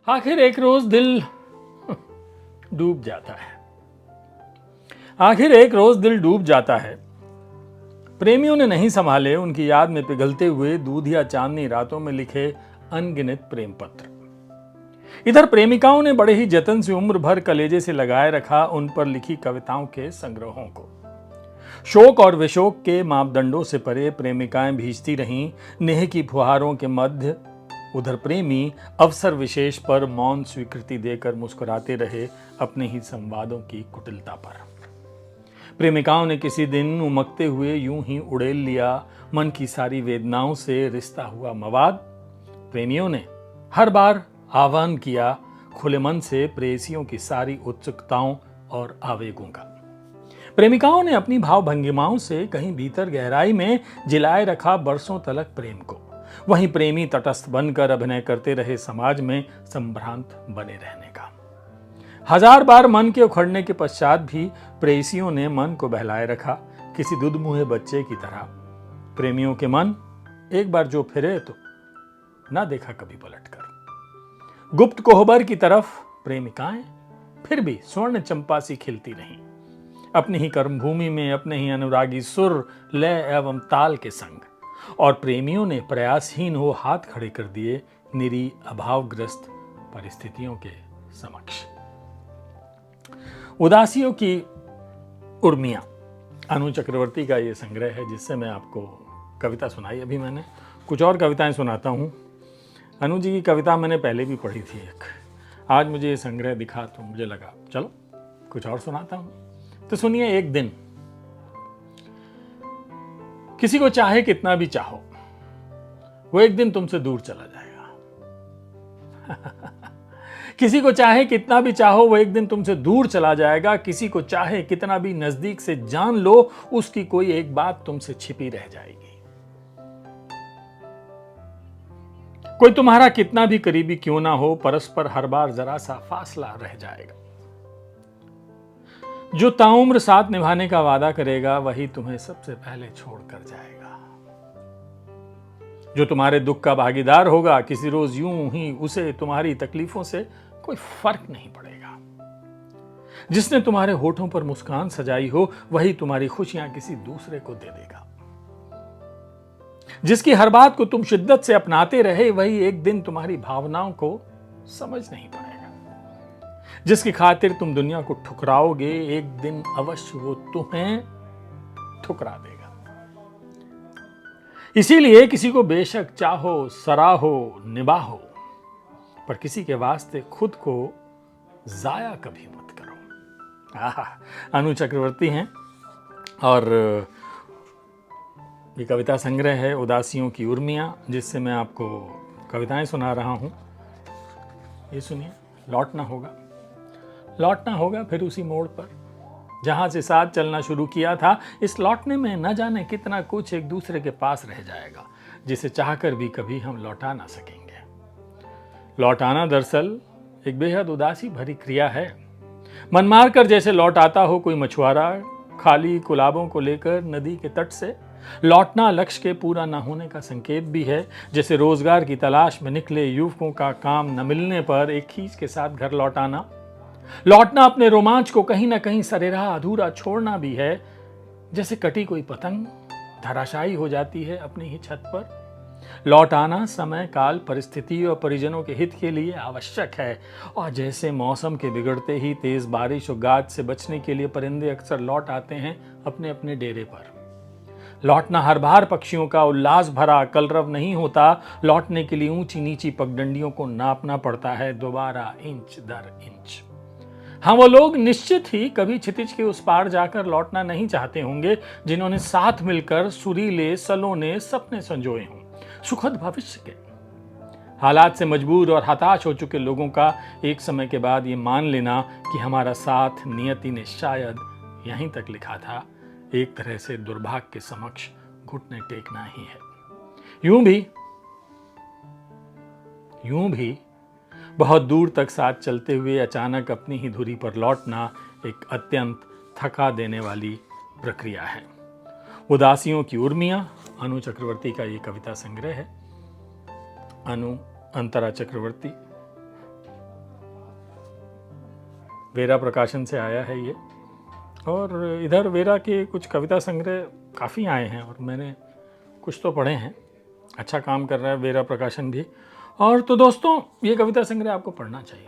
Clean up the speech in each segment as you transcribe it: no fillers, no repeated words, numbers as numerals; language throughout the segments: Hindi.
आखिर एक रोज दिल डूब जाता है। आखिर एक रोज दिल डूब जाता है। प्रेमियों ने नहीं संभाले उनकी याद में पिघलते हुए दूध या चांदनी रातों में लिखे अनगिनत प्रेम पत्र। इधर प्रेमिकाओं ने बड़े ही जतन से उम्र भर कलेजे से लगाए रखा उन पर लिखी कविताओं के संग्रहों को। शोक और विशोक के मापदंडों से परे प्रेमिकाएं भीजती रहीं नेह की फुहारों के मध्य। उधर प्रेमी अवसर विशेष पर मौन स्वीकृति देकर मुस्कुराते रहे अपने ही संवादों की कुटिलता पर। प्रेमिकाओं ने किसी दिन उमकते हुए यूं ही उड़ेल लिया मन की सारी वेदनाओं से रिश्ता हुआ मवाद। प्रेमियों ने हर बार आह्वान किया खुले मन से प्रेयसियों की सारी उत्सुकताओं और आवेगों का। प्रेमिकाओं ने अपनी भाव भंगिमाओं से कहीं भीतर गहराई में जिलाए रखा बरसों तलक प्रेम को। वहीं प्रेमी तटस्थ बनकर अभिनय करते रहे समाज में संभ्रांत बने रहने का। हजार बार मन के उखड़ने के पश्चात भी प्रेयसियों ने मन को बहलाए रखा किसी दुधमुहे बच्चे की तरह। प्रेमियों के मन एक बार जो फिरे तो ना देखा कभी पलटकर। गुप्त कोहबर की तरफ प्रेमिकाएं फिर भी स्वर्ण चंपा सी खिलती रहीं अपनी ही कर्मभूमि में अपने ही अनुरागी सुर लय एवं ताल के संग। और प्रेमियों ने प्रयासहीन हो हाथ खड़े कर दिए निरी अभावग्रस्त परिस्थितियों के समक्ष। उदासियों की उर्मियां अनु चक्रवर्ती का ये संग्रह है जिससे मैं आपको कविता सुनाई। अभी मैंने कुछ और कविताएं सुनाता हूं। अनु जी की कविता मैंने पहले भी पढ़ी थी एक। आज मुझे ये संग्रह दिखा तो मुझे लगा चलो कुछ और सुनाता हूं। तो सुनिए। एक दिन किसी को चाहे कितना भी चाहो वो एक दिन तुमसे दूर चला जाएगा। किसी को चाहे कितना भी चाहो वो एक दिन तुमसे दूर चला जाएगा। किसी को चाहे कितना भी नजदीक से जान लो उसकी कोई एक बात तुमसे छिपी रह जाएगी। कोई तुम्हारा कितना भी करीबी क्यों ना हो परस्पर हर बार जरा सा फासला रह जाएगा। जो ताउम्र साथ निभाने का वादा करेगा वही तुम्हें सबसे पहले छोड़कर जाएगा। जो तुम्हारे दुख का भागीदार होगा किसी रोज यूं ही उसे तुम्हारी तकलीफों से कोई फर्क नहीं पड़ेगा। जिसने तुम्हारे होठों पर मुस्कान सजाई हो वही तुम्हारी खुशियां किसी दूसरे को दे देगा। जिसकी हर बात को तुम शिद्दत से अपनाते रहे वही एक दिन तुम्हारी भावनाओं को समझ नहीं पाएगा। जिसकी खातिर तुम दुनिया को ठुकराओगे एक दिन अवश्य वो तुम्हें ठुकरा देगा। इसीलिए किसी को बेशक चाहो सराहो निभाहो पर किसी के वास्ते खुद को जाया कभी मत करो। अनु चक्रवर्ती हैं और ये कविता संग्रह है उदासियों की उर्मियां जिससे मैं आपको कविताएं सुना रहा हूं। ये सुनिए। लौटना होगा फिर उसी मोड़ पर जहां से साथ चलना शुरू किया था। इस लौटने में न जाने कितना कुछ एक दूसरे के पास रह जाएगा जिसे चाहकर भी कभी हम लौटा ना सकेंगे। लौटाना दरअसल एक बेहद उदासी भरी क्रिया है। मन मार कर जैसे लौट आता हो कोई मछुआरा खाली गुलाबों को लेकर नदी के तट से। लौटना लक्ष्य के पूरा न होने का संकेत भी है। जैसे रोजगार की तलाश में निकले युवकों का काम न मिलने पर एक खींच के साथ घर लौटाना। लौटना अपने रोमांच को कहीं ना कहीं सरेराह अधूरा छोड़ना भी है। जैसे कटी कोई पतंग धराशायी हो जाती है अपनी ही छत पर। लौट आना समय काल परिस्थिति और परिजनों के हित के लिए आवश्यक है। और जैसे मौसम के बिगड़ते ही तेज बारिश और गाज से बचने के लिए परिंदे अक्सर लौट आते हैं अपने अपने डेरे पर। लौटना हर बार पक्षियों का उल्लास भरा कलरव नहीं होता। लौटने के लिए ऊंची नीची पगडंडियों को नापना पड़ता है दोबारा इंच दर इंच। हाँ, वो लोग निश्चित ही कभी क्षितिज के उस पार जाकर लौटना नहीं चाहते होंगे जिन्होंने साथ मिलकर सुरीले सलोने सपने संजोए हों सुखद भविष्य के। हालात से मजबूर और हताश हो चुके लोगों का एक समय के बाद ये मान लेना कि हमारा साथ नियति ने शायद यहीं तक लिखा था एक तरह से दुर्भाग्य के समक्ष घुटने टेकना ही है। यूं भी बहुत दूर तक साथ चलते हुए अचानक अपनी ही धुरी पर लौटना एक अत्यंत थका देने वाली प्रक्रिया है। उदासियों की उर्मियां अनु चक्रवर्ती का ये कविता संग्रह है। अनु अंतरा चक्रवर्ती वेरा प्रकाशन से आया है ये। और इधर वेरा के कुछ कविता संग्रह काफ़ी आए हैं और मैंने कुछ तो पढ़े हैं। अच्छा काम कर रहा है वेरा प्रकाशन भी। और तो दोस्तों, ये कविता संग्रह आपको पढ़ना चाहिए।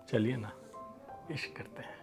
चलिए ना, इश्क करते हैं।